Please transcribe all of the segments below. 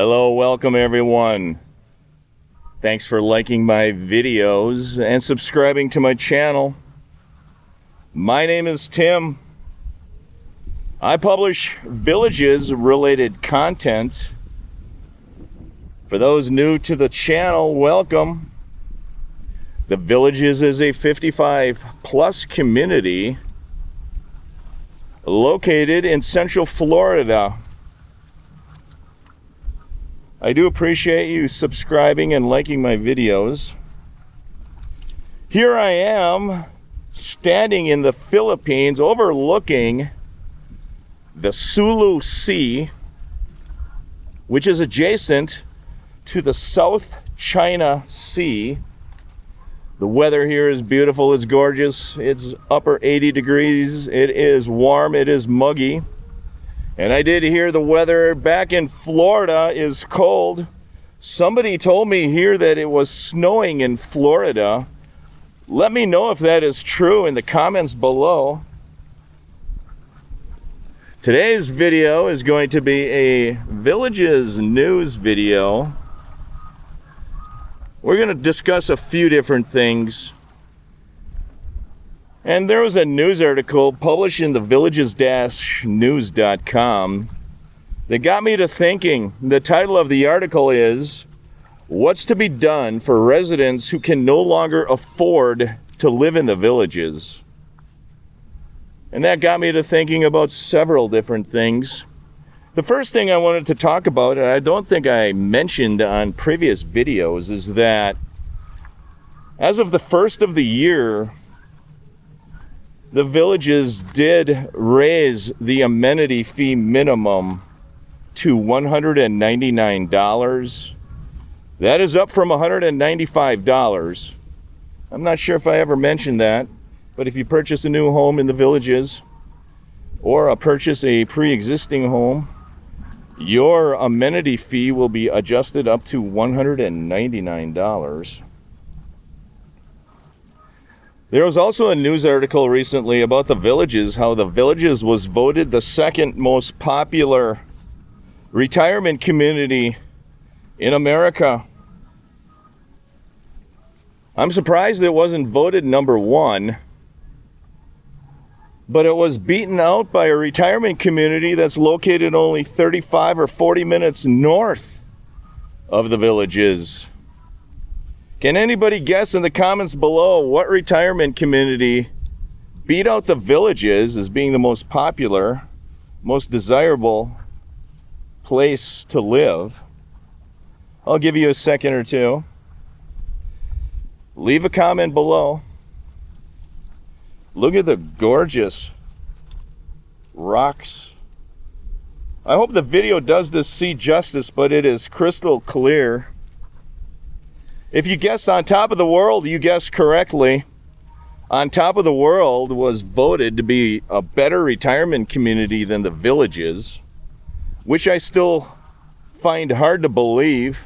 Hello, welcome everyone. Thanks for liking my videos and subscribing to my channel. My name is Tim. I publish villages related content. For those new to the channel, welcome. The Villages is a 55 plus community located in Central Florida. I do appreciate you subscribing and liking my videos. Here I am standing in the Philippines overlooking the Sulu Sea, which is adjacent to the South China Sea. The weather here is beautiful, it's gorgeous, it's upper 80 degrees, it is warm, it is muggy. And I did hear the weather back in Florida is cold. Somebody told me here that it was snowing in Florida. Let me know if that is true in the comments below. Today's video is going to be a Villages news video. We're going to discuss a few different things. And there was a news article published in the villages-news.com that got me to thinking. The title of the article is, "What's to be done for residents who can no longer afford to live in the villages?" And that got me to thinking about several different things. The first thing I wanted to talk about, and I don't think I mentioned on previous videos, is that as of the first of the year, the Villages did raise the amenity fee minimum to $199. That is up from $195. I'm not sure if I ever mentioned that, but if you purchase a new home in the Villages or purchase a pre-existing home, your amenity fee will be adjusted up to $199. There was also a news article recently about the Villages, how the Villages was voted the second most popular retirement community in America. I'm surprised it wasn't voted number one, but it was beaten out by a retirement community that's located only 35 or 40 minutes north of the Villages. Can anybody guess in the comments below what retirement community beat out the Villages as being the most popular, most desirable place to live? I'll give you a second or two. Leave a comment below. Look at the gorgeous rocks. I hope the video does this sea justice, but it is crystal clear. If you guessed On Top of the World, you guessed correctly. On Top of the World was voted to be a better retirement community than the Villages, which I still find hard to believe.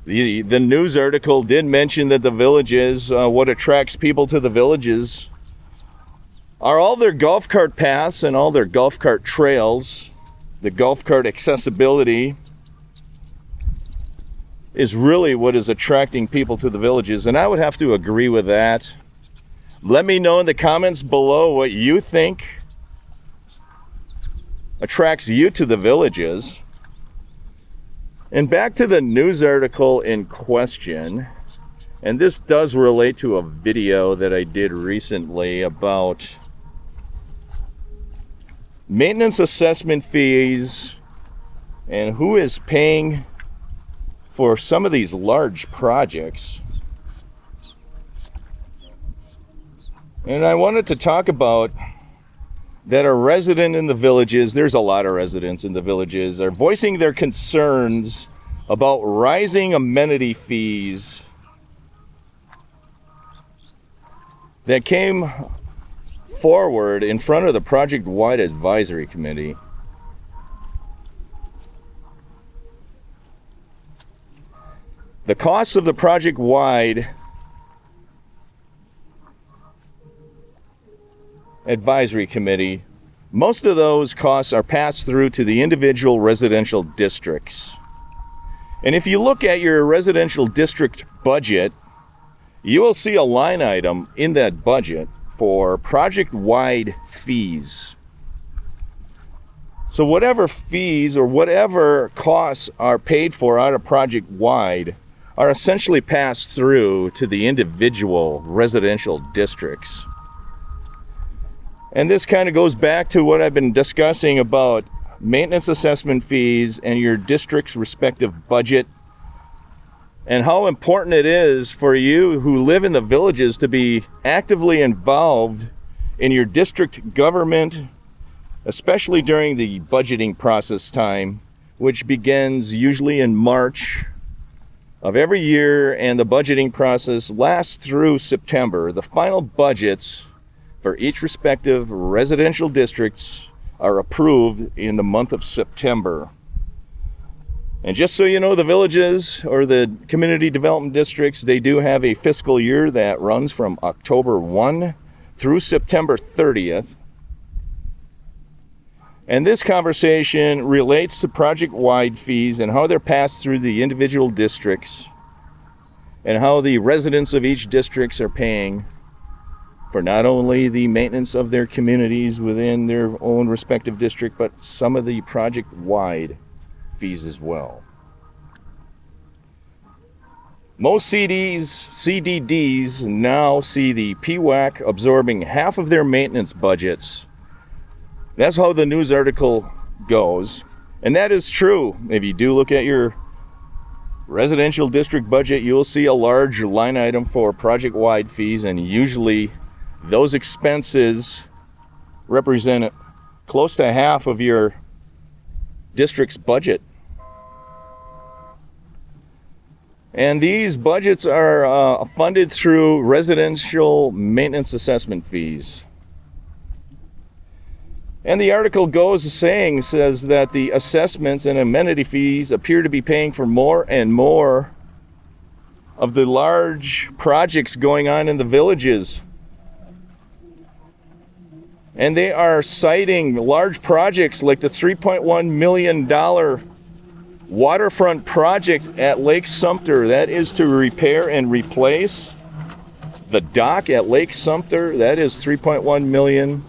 The news article did mention that the Villages, what attracts people to the Villages are all their golf cart paths and all their golf cart trails. The golf cart accessibility is really what is attracting people to the Villages, and I would have to agree with that. Let me know in the comments below what you think attracts you to the Villages. And back to the news article in question, and this does relate to a video that I did recently about maintenance assessment fees and who is paying for some of these large projects. And I wanted to talk about that a resident in the Villages, there's a lot of residents in the Villages, are voicing their concerns about rising amenity fees that came forward in front of the project-wide advisory committee. The costs of the project-wide advisory committee most of those costs are passed through to the individual residential districts. And if you look at your residential district budget, you will see a line item in that budget for project-wide fees. So whatever fees or whatever costs are paid for out of project-wide are essentially passed through to the individual residential districts. And this kind of goes back to what I've been discussing about maintenance assessment fees and your district's respective budget, and how important it is for you who live in the villages to be actively involved in your district government, especially during the budgeting process time, which begins usually in March of every year, and the budgeting process lasts through September. The final budgets for each respective residential districts are approved in the month of September. And just so you know, the villages or the community development districts, they do have a fiscal year that runs from October 1 through September 30th. And this conversation relates to project-wide fees and how they're passed through the individual districts and how the residents of each districts are paying for not only the maintenance of their communities within their own respective district, but some of the project-wide fees as well. Most CDDs now see the PWAC absorbing half of their maintenance budgets. That's how the news article goes. And that is true. If you do look at your residential district budget, you'll see a large line item for project-wide fees, and usually those expenses represent close to half of your district's budget. And these budgets are funded through residential maintenance assessment fees. And the article says that the assessments and amenity fees appear to be paying for more and more of the large projects going on in the villages. And they are citing large projects like the $3.1 million waterfront project at Lake Sumter. That is to repair and replace the dock at Lake Sumter. That is $3.1 million.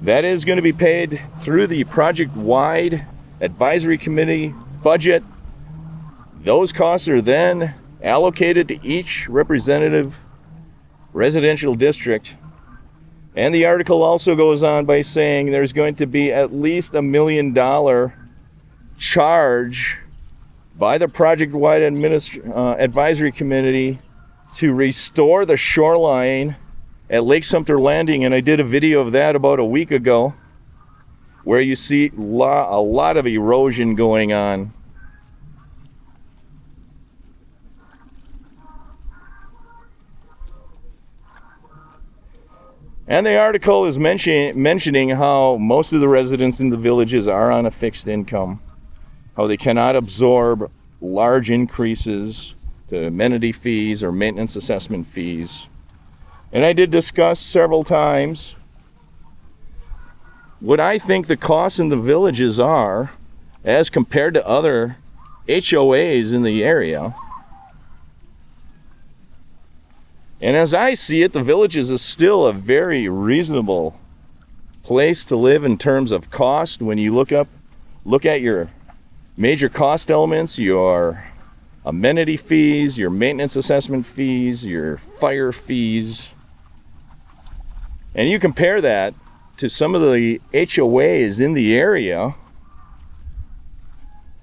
That is going to be paid through the project-wide advisory committee budget. Those costs are then allocated to each representative residential district. And the article also goes on by saying there's going to be at least $1 million charge by the project-wide advisory committee to restore the shoreline at Lake Sumter Landing. And I did a video of that about a week ago, where you see a lot of erosion going on. And the article is mentioning how most of the residents in the villages are on a fixed income, how they cannot absorb large increases to amenity fees or maintenance assessment fees. And I did discuss several times what I think the costs in the villages are as compared to other HOAs in the area. And as I see it, the villages is still a very reasonable place to live in terms of cost. When you look at your major cost elements, your amenity fees, your maintenance assessment fees, your fire fees, and you compare that to some of the HOAs in the area,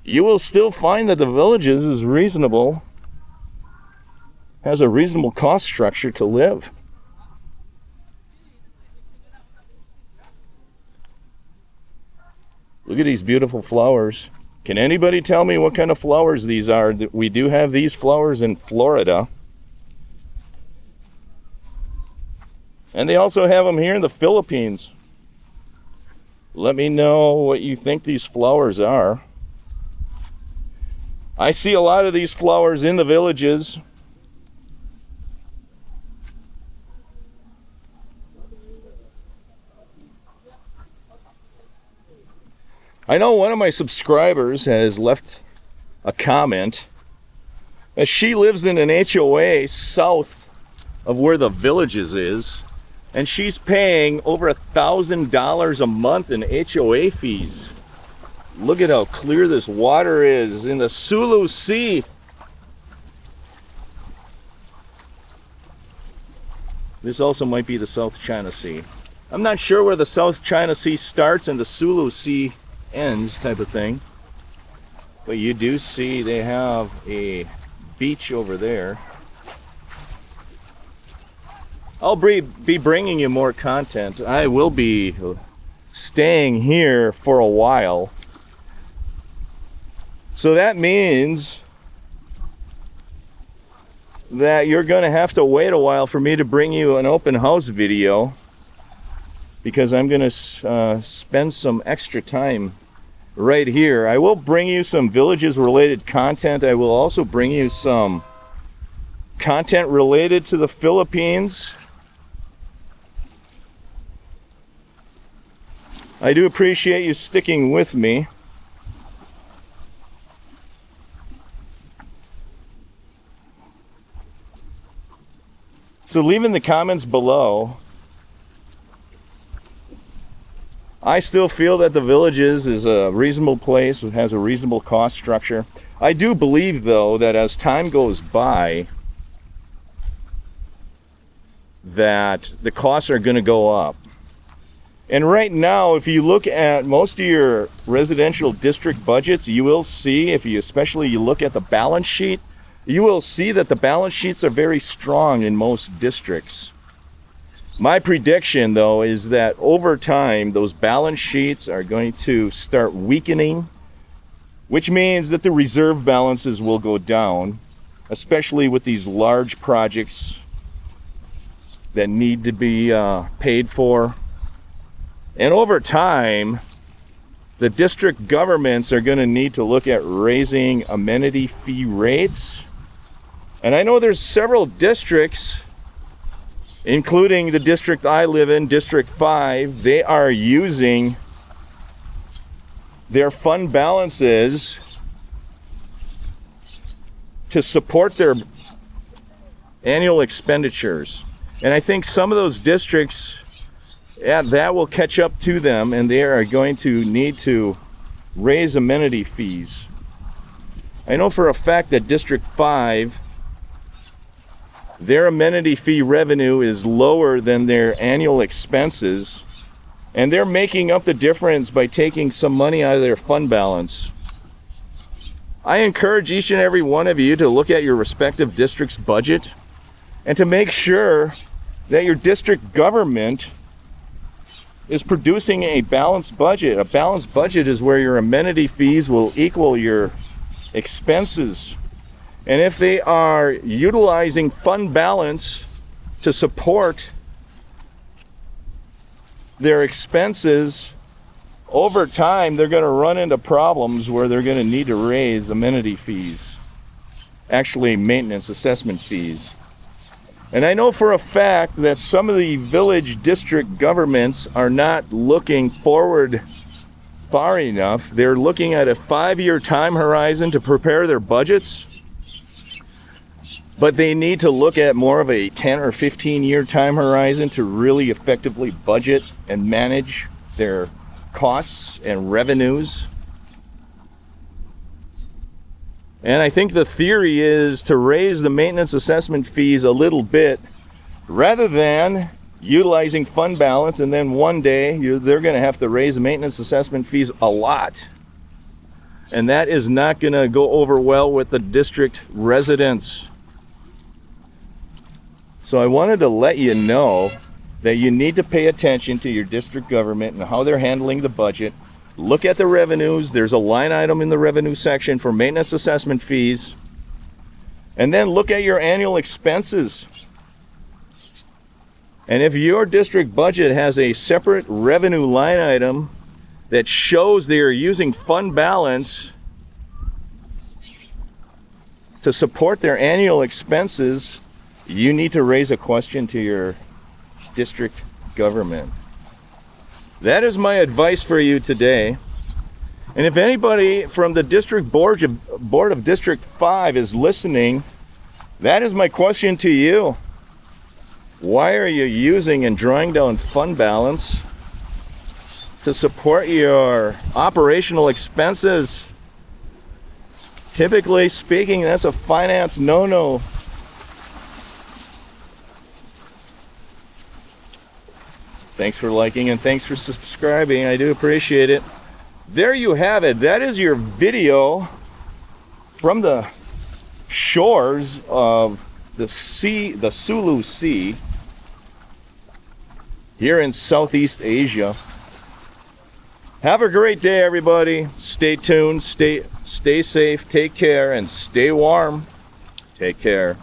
you will still find that the villages is reasonable, has a reasonable cost structure to live. Look at these beautiful flowers. Can anybody tell me what kind of flowers these are? We do have these flowers in Florida. And they also have them here in the Philippines. Let me know what you think these flowers are. I see a lot of these flowers in the villages. I know one of my subscribers has left a comment. She lives in an HOA south of where the Villages is, and she's paying over $1,000 a month in HOA fees. Look at how clear this water is in the Sulu Sea. This also might be the South China Sea. I'm not sure where the South China Sea starts and the Sulu Sea ends, type of thing. But you do see they have a beach over there. I'll be bringing you more content. I will be staying here for a while. So that means that you're going to have to wait a while for me to bring you an open house video, because I'm going to spend some extra time right here. I will bring you some Villages related content. I will also bring you some content related to the Philippines. I do appreciate you sticking with me. So leave in the comments below. I still feel that the Villages is a reasonable place. It has a reasonable cost structure. I do believe, though, that as time goes by, that the costs are going to go up. And right now, if you look at most of your residential district budgets, you will see, especially you look at the balance sheet, you will see that the balance sheets are very strong in most districts. My prediction, though, is that over time, those balance sheets are going to start weakening, which means that the reserve balances will go down, especially with these large projects that need to be paid for. And over time, the district governments are going to need to look at raising amenity fee rates. And I know there's several districts, including the district I live in, District 5, they are using their fund balances to support their annual expenditures. And I think some of those districts, that will catch up to them, and they are going to need to raise amenity fees. I know for a fact that District 5, their amenity fee revenue is lower than their annual expenses, and they're making up the difference by taking some money out of their fund balance. I encourage each and every one of you to look at your respective district's budget and to make sure that your district government is producing a balanced budget. A balanced budget is where your amenity fees will equal your expenses. And if they are utilizing fund balance to support their expenses, over time they're going to run into problems where they're going to need to raise amenity fees, actually maintenance assessment fees. And I know for a fact that some of the village district governments are not looking forward far enough. They're looking at a 5-year time horizon to prepare their budgets, but they need to look at more of a 10 or 15-year time horizon to really effectively budget and manage their costs and revenues. And I think the theory is to raise the maintenance assessment fees a little bit rather than utilizing fund balance, and then one day they're going to have to raise the maintenance assessment fees a lot. And that is not going to go over well with the district residents. So I wanted to let you know that you need to pay attention to your district government and how they're handling the budget. Look at the revenues. There's a line item in the revenue section for maintenance assessment fees. And then look at your annual expenses. And if your district budget has a separate revenue line item that shows they are using fund balance to support their annual expenses, you need to raise a question to your district government. That is my advice for you today. And if anybody from the District Board of District 5 is listening, that is my question to you. Why are you using and drawing down fund balance to support your operational expenses? Typically speaking, that's a finance no-no. Thanks for liking and thanks for subscribing. I do appreciate it. There you have it. That is your video from the shores of the sea, the Sulu Sea, here in Southeast Asia. Have a great day, everybody. Stay tuned, stay safe, take care, and stay warm. Take care.